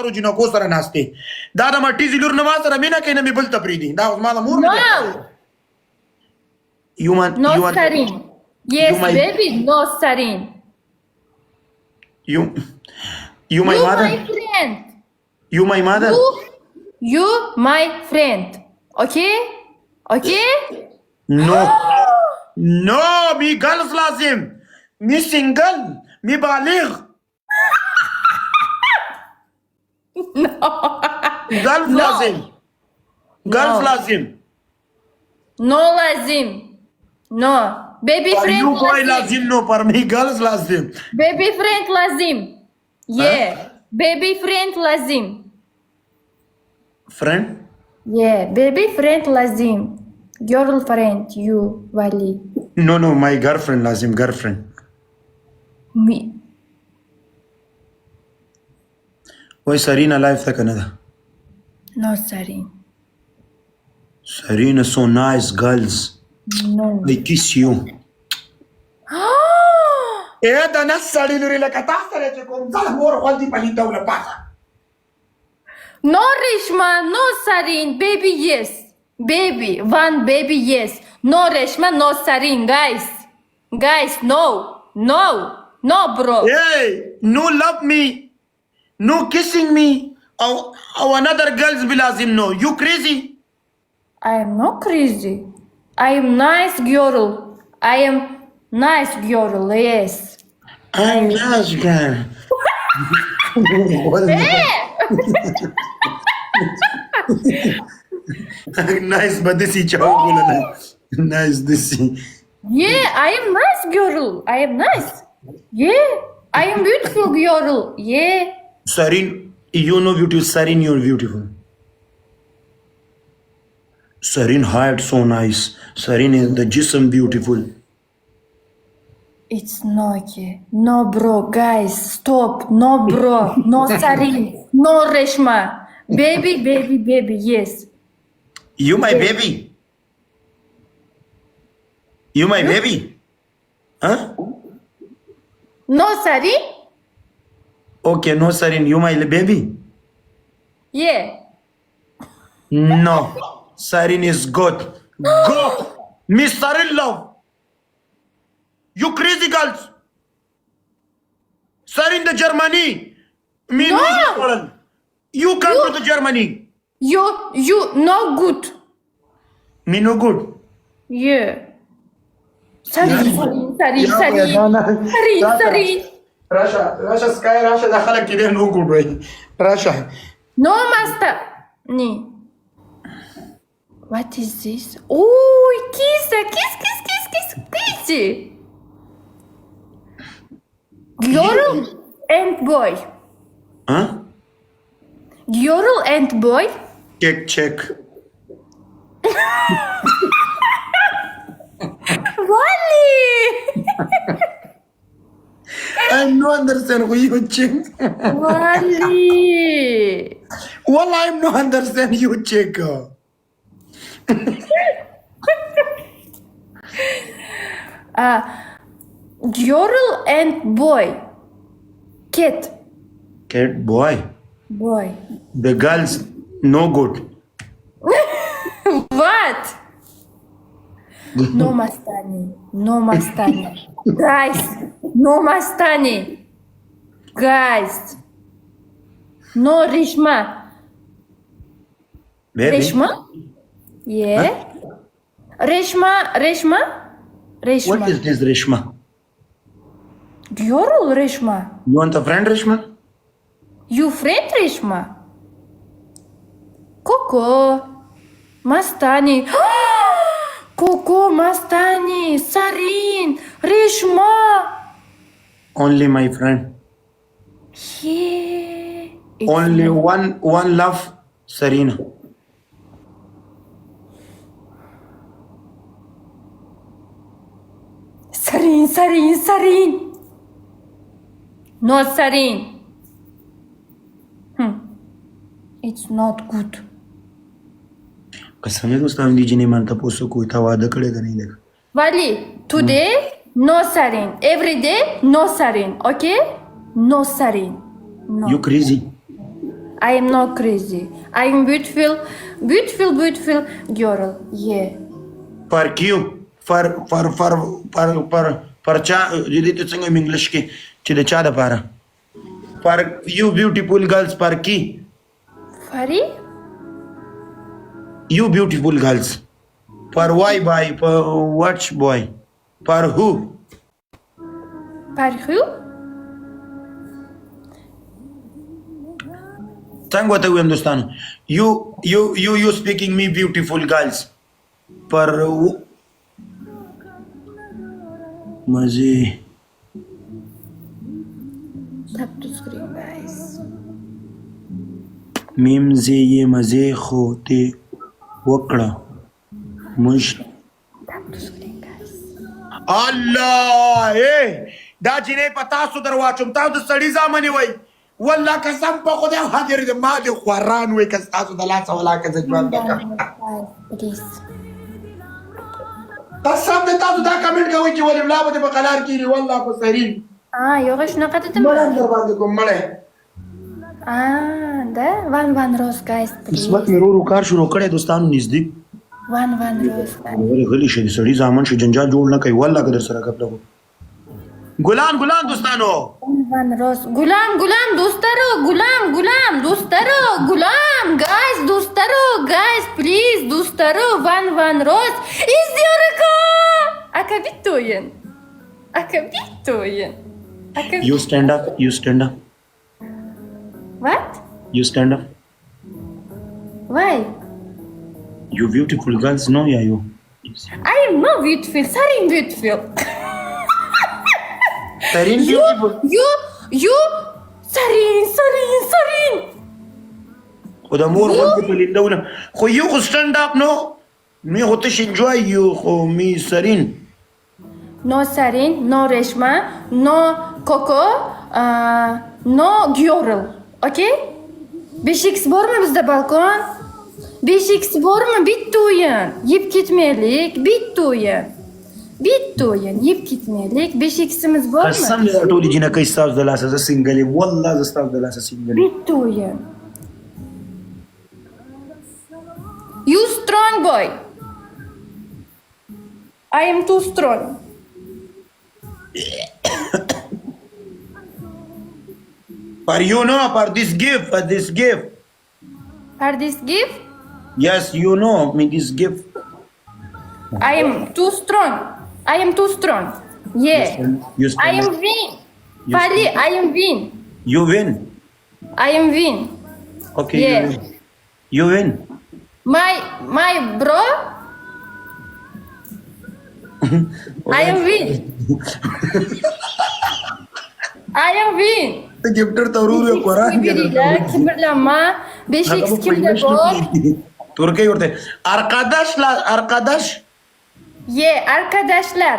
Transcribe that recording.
روجینا کو سره ناشته دا د مټی زلور نه ما سره مینا کینه می بل تپریدي دا اوس ما د مور No. You want No you want sarin. Yes, my- baby, no sarin. you my You mother my friend. you my mother You my friend. Okay? Okay? no no me girls لازم me single me بالغ girls No. لازم girls No. لازم No lazim. No. Baby friend you boy lazim. لازم no पर me girls لازم Baby friend lazim. Yeah. Baby friend lazim. friend Yeah. Baby friend lazim. Girlfriend you Wali. no my girlfriend لازم girlfriend Me. وای سرینا لایف تک نه ده No sarin. Serena, so nice, girls. No. I kiss you. Eh, da nas sari luri la catastare ce com zal mor quanti palita una pasa. No Reshma, no sarin. Baby yes. Baby, one baby yes. No Reshma, no sarin, guys. Guys, no. No. No, bro. Hey, no love me. No kissing me. Or another girls bilazim no. You crazy? I am not crazy. I am nice girl. I am nice girl, yes. I'm nice girl. Nice, but this is chow nice, this is. Yeah, I am nice girl. I am nice. Yeah, I am beautiful girl. Yeah. Sarin, you know beautiful. Sarin, you're beautiful. Sarin heart so nice. Sarin is the jism beautiful. It's no okay. No, bro, guys, stop. No, bro. No, Sarin. No, Reshma. Baby, baby, baby, yes. You my baby. You my baby. Huh? No, Sarin? Okay, no Sarin, you my baby. Yeah. No. Sarin is good. Go. Miss Sarin love. You crazy girls. Sarin the Germany. Me No. Poland. You come to the Germany. You no good. Me no good. Yeah. Sarin, Sarin, Sarin, Yeah, Sarin. yeah, no, no. Sarin, Tata. Sarin. Russia sky Russia دخلك كده no good way. Russia. No, master. Nee. What is this? Oh, kiss, kiss, kiss, kiss, kiss, kiss. Girl and boy. Huh? Girl and boy. Check. Wally. I no understand who you check. Wally. Well, I no understand you check. Girl and boy. Cat. Cat boy. Boy. The girls no good. What? No Mastani. No Mastani. Guys, no Mastani. Guys. No Reshma. Baby. Reshma? Yeah. Reshma. What is this Reshma? Girl Reshma. You want a friend Reshma? You friend Reshma? Coco. Mastani. Coco Mastani. Sarin. Reshma. Only my friend. Yeah. Only one love, Serena. Sarin. No Sarin. It's not good. कसम है दोस्त हम दीजिए नहीं मानता पोसो कोई था वादा करेगा नहीं देखा Wali, today no Sarin. Every day no Sarin. Okay? No Sarin. No. You crazy? I am not crazy. I am beautiful, beautiful, beautiful girl. Yeah. For you, for cha, didi tu څنګه English کې چې د چا د پاره. For you beautiful girls, for ki. Fari? You beautiful girls. For why boy? For what boy? For who? For who? څنګه وته ویم دوستانو. You speaking me beautiful girls. For مزه. Tap to screen, guys. میم زه یې مزه خو ته وکړه مش Tap to screen, guys. الله دا جنې پتا سو درواچم تاسو د سړی ځامنې وای والله قسم په خدای حاضر دې ما دې خوران وای کس تاسو د لاس ولا کز جواب وکړه Please. قسم دې تاسو دا کمنټ کوي چې ولې بلا به په قلار کیږي والله په سرین يوغش نقطة مړ در باندې کوم مړ ده one rose, guys, please. قسمت مې ورو کار شروع کړی دوستانو نږدې One rose, guys. ولې غلی شي سړی ځامن شي جنجال جوړ نه کوي والله که در سره کپلو ګلان دوستانو One rose. Gulam, dostaro, gulam, dostaro, gulam, guys, please, dostaro, one rose. İzliyoruz. Akabitoyen. you stand up What? you stand up Why? you beautiful girls no yeah you I am not beautiful. Sorry, beautiful. Sarin beautiful You, Sarin. خدا مور غوږ په لیندونه خو یو خو stand up no می خو تش enjoy you خو می سرین No Sarin, no Reshma, no Coco, no girl. Okay? 5x bor mu bizda balkon? 5x bormi? Bitta o'yin. Yeb ketmaylik, bitta o'yin. Yeb ketmaylik. 5x'imiz bormi? قسم دې ټولې جنکۍ ستاسو د لاسه زه سینګل یم والله زه ستاسو د لاسه سینګل یم Bitta o'yin. You strong boy. I am too strong. for you know for this gift For this gift, yes you know me this gift I am too strong. Yeah. you I stand am up. win. Fali, I am win. you win okay Yeah. you win My bro. I am win. ته ګفټر ته ورور قرآن کې Kibirlama. 5x kimde bor? ترکي ورته arkadaş Yeah, arkadaşlar.